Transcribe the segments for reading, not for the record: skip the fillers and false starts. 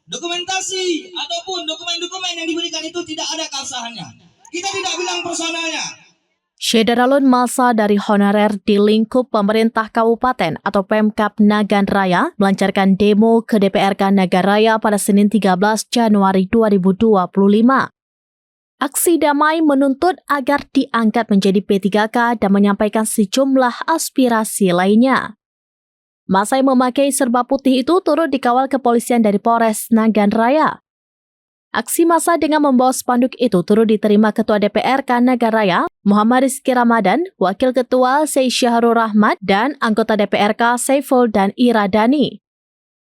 dokumentasi ataupun dokumen-dokumen yang diberikan itu tidak ada keabsahannya. Kita tidak bilang personalnya. Syederalun masa dari honorer di lingkup pemerintah kabupaten atau Pemkab Nagan Raya melancarkan demo ke DPRK Nagan Raya pada Senin 13 Januari 2025. Aksi damai menuntut agar diangkat menjadi P3K dan menyampaikan sejumlah aspirasi lainnya. Masa yang memakai serba putih itu turut dikawal kepolisian dari Polres Nagan Raya. Aksi massa dengan membawa spanduk itu turut diterima Ketua DPRK Nagan Raya, Muhammad Rizky Ramadan, Wakil Ketua Syekh Syahrul Rahmat, dan anggota DPRK Saiful dan Iradani.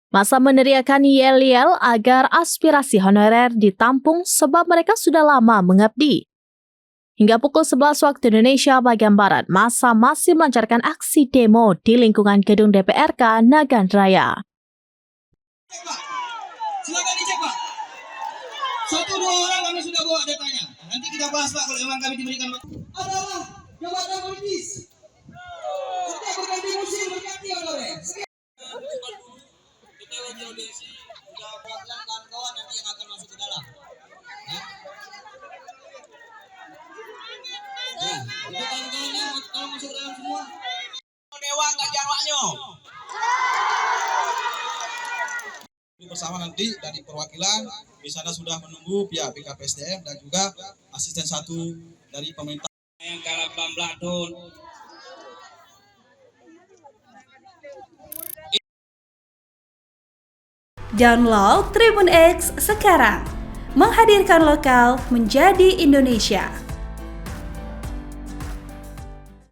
Massa meneriakan yel-yel agar aspirasi honorer ditampung sebab mereka sudah lama mengabdi. Hingga pukul 11 waktu Indonesia bagian Barat, massa masih melancarkan aksi demo di lingkungan gedung DPRK Nagan Raya. Silakan dicek, Pak. 1-2 orang kami sudah bawa datanya. Nanti kita bahas, Pak, kalau memang kami diberikan adalah jabatan politis. Setiap berganti musim berganti honorer. Kita lagi audisi, udah buatkan kawan-kawan nanti yang akan masuk ke dalam. Ya, itu kawan-kawannya kalau masuk ke dalam semua. Dewan tak jaraknya. Bersama nanti dari perwakilan di sana sudah menunggu pihak BKPSDM dan juga asisten 1 dari pemerintah Yang kalah bamblah don. Download Tribun X sekarang, menghadirkan lokal menjadi Indonesia.